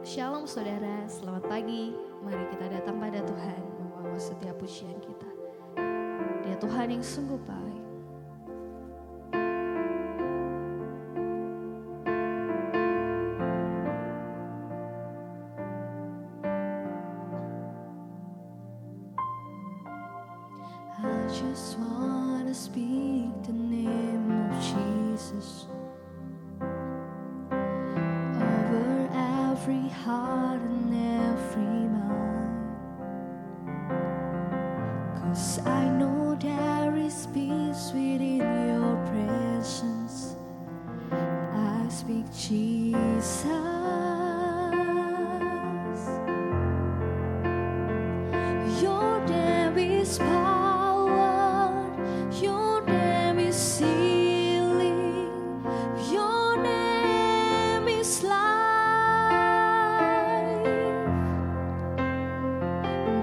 Shalom saudara, selamat pagi. Mari kita datang pada Tuhan membawa setiap pujian kita. Dia Tuhan yang sungguh baik. I just wanna speak the name of Jesus over every heart and every mind, 'cause I know there is peace within your presence. I speak Jesus. Your name is power, your name is healing, your name is life.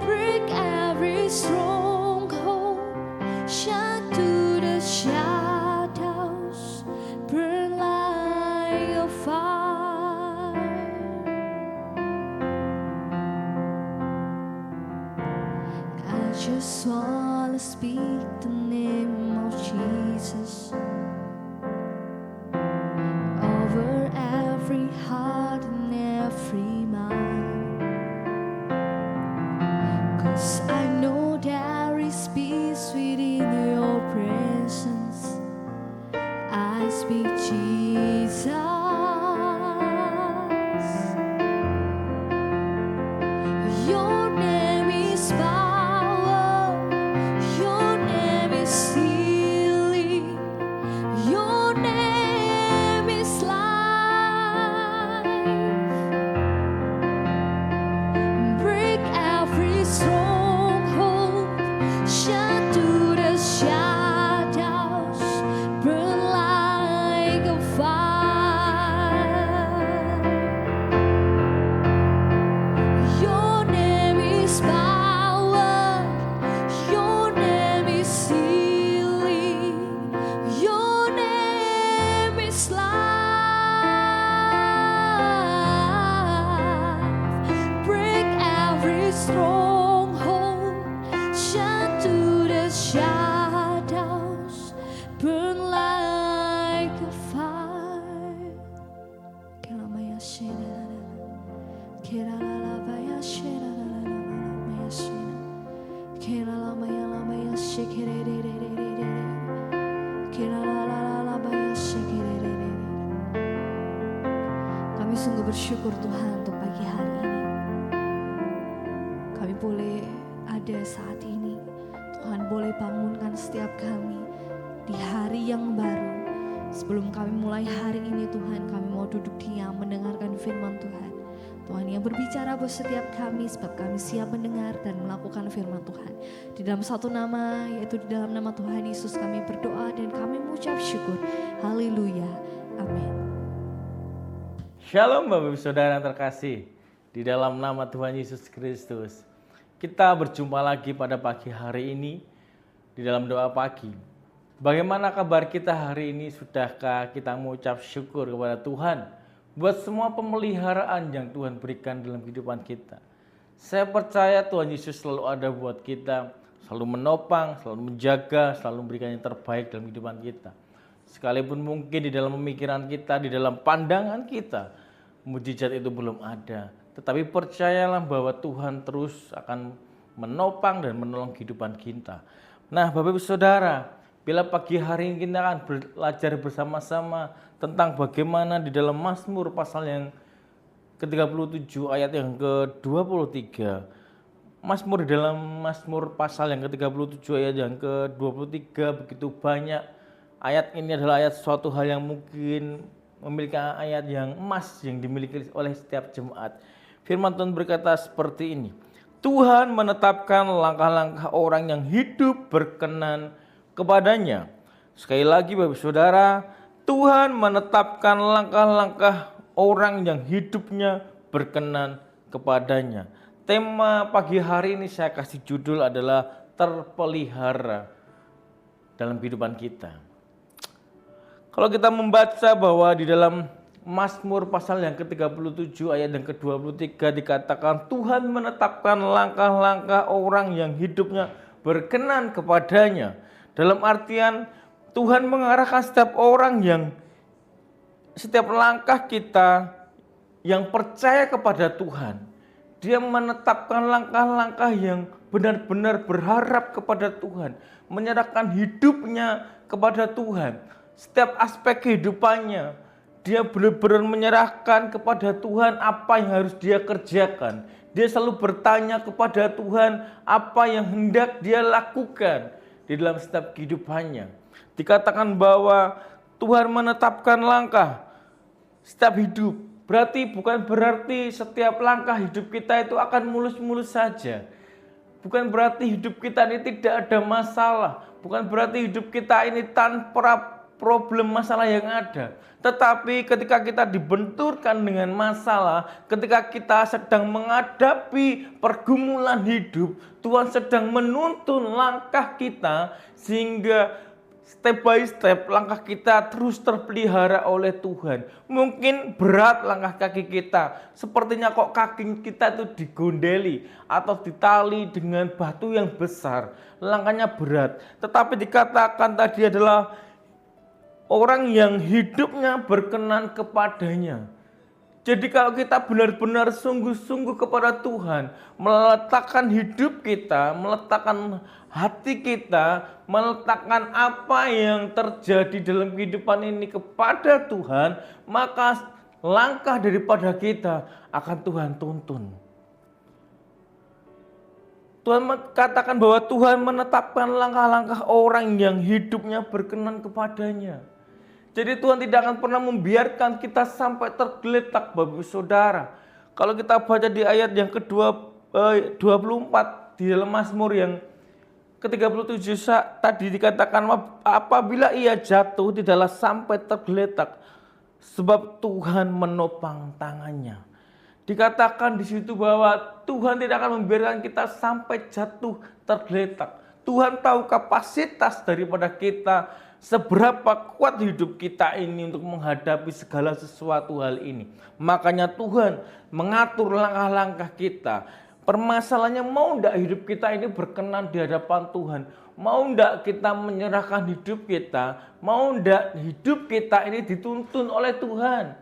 Break every stronghold, shine through the shadows, burn like a fire. I just wanna speak the name of Jesus over every heart and every mind, 'cause I know there is peace within your presence. I speak Jesus. Your name is power, your name is healing, your name is life. Break every stronghold, shine through the shadows, burn like a fire. Your name is power, your name is healing, your name is life. Break every stronghold, shine through the shadows, burn like a fire. Kelamaya shena, kelalabaya shena, kelamaya shena, kelalabaya shekerere, kelalabaya shekerere. Kami sungguh bersyukur Tuhan untuk pagi hari ini. Kami boleh ada saat ini. Tuhan boleh bangunkan setiap kami di hari yang baru. Sebelum kami mulai hari ini Tuhan, kami mau duduk diam mendengarkan firman Tuhan. Tuhan yang berbicara buat setiap kami, sebab kami siap mendengar dan melakukan firman Tuhan. Di dalam satu nama, yaitu di dalam nama Tuhan Yesus kami berdoa dan kami mengucap syukur. Haleluya. Amin. Shalom Bapak Ibu Saudara yang terkasih, di dalam nama Tuhan Yesus Kristus. Kita berjumpa lagi pada pagi hari ini di dalam doa pagi. Bagaimana kabar kita hari ini? Sudahkah kita mengucap syukur kepada Tuhan buat semua pemeliharaan yang Tuhan berikan dalam kehidupan kita? Saya percaya Tuhan Yesus selalu ada buat kita, selalu menopang, selalu menjaga, selalu memberikan yang terbaik dalam kehidupan kita. Sekalipun mungkin di dalam pemikiran kita, di dalam pandangan kita, mujizat itu belum ada. Tetapi percayalah bahwa Tuhan terus akan menopang dan menolong kehidupan kita. Nah Bapak Ibu Saudara, bila pagi hari ini kita akan belajar bersama-sama tentang bagaimana di dalam Mazmur pasal yang ke-37 ayat yang ke-23. Mazmur di dalam Mazmur pasal yang ke-37 ayat yang ke-23 begitu banyak. Ayat ini adalah ayat suatu hal yang mungkin memiliki ayat yang emas yang dimiliki oleh setiap jemaat. Firman Tuhan berkata seperti ini. Tuhan menetapkan langkah-langkah orang yang hidup berkenan kepadanya. Sekali lagi Bapak Saudara, Tuhan menetapkan langkah-langkah orang yang hidupnya berkenan kepadanya. Tema pagi hari ini saya kasih judul adalah terpelihara dalam kehidupan kita. Kalau kita membaca bahwa di dalam Mazmur pasal yang ke-37 ayat yang ke-23 dikatakan Tuhan menetapkan langkah-langkah orang yang hidupnya berkenan kepadanya. Dalam artian Tuhan mengarahkan setiap langkah kita yang percaya kepada Tuhan. Dia menetapkan langkah-langkah yang benar-benar berharap kepada Tuhan, menyerahkan hidupnya kepada Tuhan. Setiap aspek kehidupannya dia benar-benar menyerahkan kepada Tuhan apa yang harus dia kerjakan. Dia selalu bertanya kepada Tuhan apa yang hendak dia lakukan di dalam setiap kehidupannya. Dikatakan bahwa Tuhan menetapkan langkah setiap hidup. Bukan berarti setiap langkah hidup kita itu akan mulus-mulus saja. Bukan berarti hidup kita ini tidak ada masalah. Bukan berarti hidup kita ini tanpa problem masalah yang ada. Tetapi ketika kita dibenturkan dengan masalah, ketika kita sedang menghadapi pergumulan hidup, Tuhan sedang menuntun langkah kita sehingga step by step langkah kita terus terpelihara oleh Tuhan. Mungkin berat langkah kaki kita, sepertinya kok kaki kita itu digondeli atau ditali dengan batu yang besar. Langkahnya berat, tetapi dikatakan tadi adalah orang yang hidupnya berkenan kepadanya. Jadi kalau kita benar-benar sungguh-sungguh kepada Tuhan, meletakkan hidup kita, meletakkan hati kita, meletakkan apa yang terjadi dalam kehidupan ini kepada Tuhan, maka langkah daripada kita akan Tuhan tuntun. Tuhan katakan bahwa Tuhan menetapkan langkah-langkah orang yang hidupnya berkenan kepadanya. Jadi Tuhan tidak akan pernah membiarkan kita sampai tergeletak, Bapak Saudara. Kalau kita baca di ayat yang ke-24 di dalam Mazmur yang ke-37 tadi dikatakan apabila ia jatuh tidaklah sampai tergeletak sebab Tuhan menopang tangannya. Dikatakan di situ bahwa Tuhan tidak akan membiarkan kita sampai jatuh tergeletak. Tuhan tahu kapasitas daripada kita, seberapa kuat hidup kita ini untuk menghadapi segala sesuatu hal ini. Makanya Tuhan mengatur langkah-langkah kita. Permasalahannya mau enggak hidup kita ini berkenan di hadapan Tuhan. Mau enggak kita menyerahkan hidup kita. Mau enggak hidup kita ini dituntun oleh Tuhan.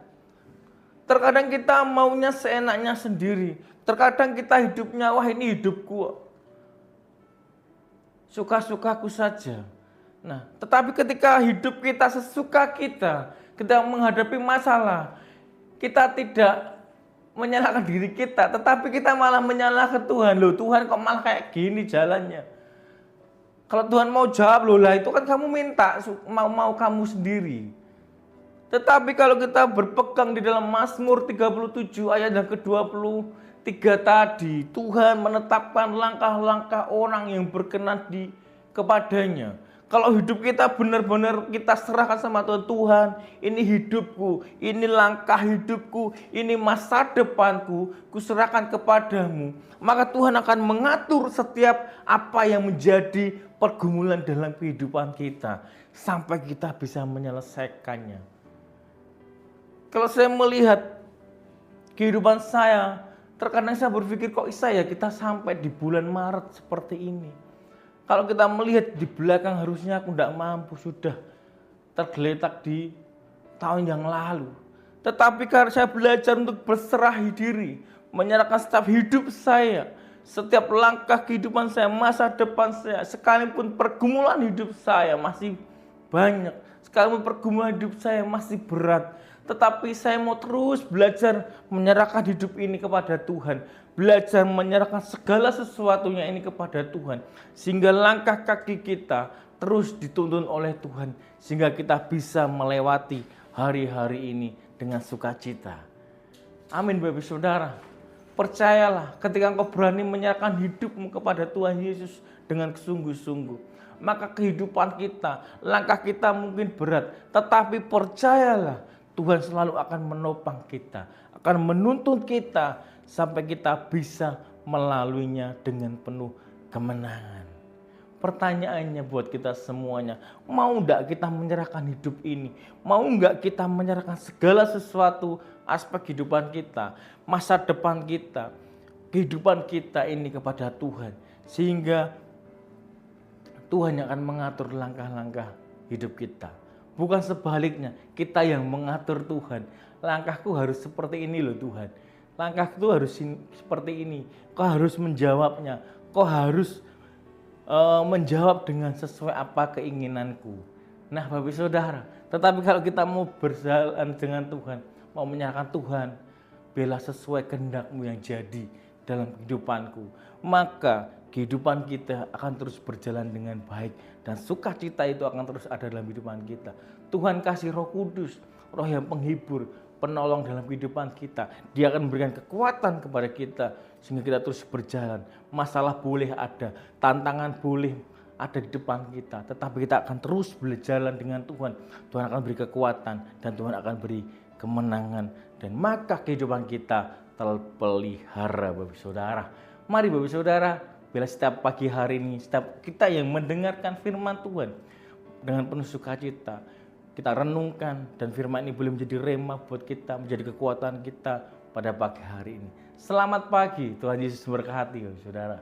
Terkadang kita maunya seenaknya sendiri. Terkadang kita hidupnya, wah ini hidupku, suka-sukaku saja. Nah, tetapi ketika hidup kita sesuka kita menghadapi masalah, kita tidak menyalahkan diri kita, tetapi kita malah menyalahkan Tuhan. Loh, Tuhan kok malah kayak gini jalannya? Kalau Tuhan mau jawab, loh lah itu kan kamu minta, mau kamu sendiri. Tetapi kalau kita berpegang di dalam Mazmur 37 ayat yang ke-23 tadi, Tuhan menetapkan langkah-langkah orang yang berkenan kepadanya. Kalau hidup kita benar-benar kita serahkan sama Tuhan, Tuhan ini hidupku, ini langkah hidupku, ini masa depanku, kuserahkan kepadamu. Maka Tuhan akan mengatur setiap apa yang menjadi pergumulan dalam kehidupan kita, sampai kita bisa menyelesaikannya. Kalau saya melihat kehidupan saya, terkadang saya berpikir kok bisa ya kita sampai di bulan Maret seperti ini. Kalau kita melihat di belakang harusnya aku tidak mampu, sudah tergeletak di tahun yang lalu. Tetapi karena saya belajar untuk berserah diri, menyerahkan setiap hidup saya, setiap langkah kehidupan saya, masa depan saya, sekalipun pergumulan hidup saya masih banyak, sekalipun pergumulan hidup saya masih berat, tetapi saya mau terus belajar menyerahkan hidup ini kepada Tuhan. Belajar menyerahkan segala sesuatunya ini kepada Tuhan. Sehingga langkah kaki kita terus dituntun oleh Tuhan. Sehingga kita bisa melewati hari-hari ini dengan sukacita. Amin Bapak Saudara. Percayalah ketika engkau berani menyerahkan hidupmu kepada Tuhan Yesus dengan sungguh-sungguh. Maka kehidupan kita, langkah kita mungkin berat. Tetapi percayalah Tuhan selalu akan menopang kita. Akan menuntun kita sampai kita bisa melaluinya dengan penuh kemenangan. Pertanyaannya buat kita semuanya, mau enggak kita menyerahkan hidup ini? Mau enggak kita menyerahkan segala sesuatu aspek kehidupan kita, masa depan kita, kehidupan kita ini kepada Tuhan, sehingga Tuhan yang akan mengatur langkah-langkah hidup kita. Bukan sebaliknya, kita yang mengatur Tuhan. Langkahku harus seperti ini loh Tuhan. Langkahku harus seperti ini. Kau harus menjawabnya. Kau harus menjawab dengan sesuai apa keinginanku. Nah Bapak Saudara, tetapi kalau kita mau berjalan dengan Tuhan, mau menyerahkan Tuhan, bela sesuai kehendak-Mu yang jadi dalam kehidupanku, maka kehidupan kita akan terus berjalan dengan baik dan sukacita itu akan terus ada dalam kehidupan kita. Tuhan kasih Roh Kudus, Roh yang penghibur, penolong dalam kehidupan kita. Dia akan memberikan kekuatan kepada kita sehingga kita terus berjalan. Masalah boleh ada, tantangan boleh ada di depan kita, tetapi kita akan terus berjalan dengan Tuhan. Tuhan akan beri kekuatan dan Tuhan akan beri kemenangan, dan maka kehidupan kita terpelihara. Bapak Saudara, mari Bapak Saudara, bila setiap pagi hari ini, setiap kita yang mendengarkan firman Tuhan dengan penuh sukacita, kita renungkan, dan firman ini boleh menjadi rema buat kita, menjadi kekuatan kita pada pagi hari ini. Selamat pagi, Tuhan Yesus memberkati, Saudara.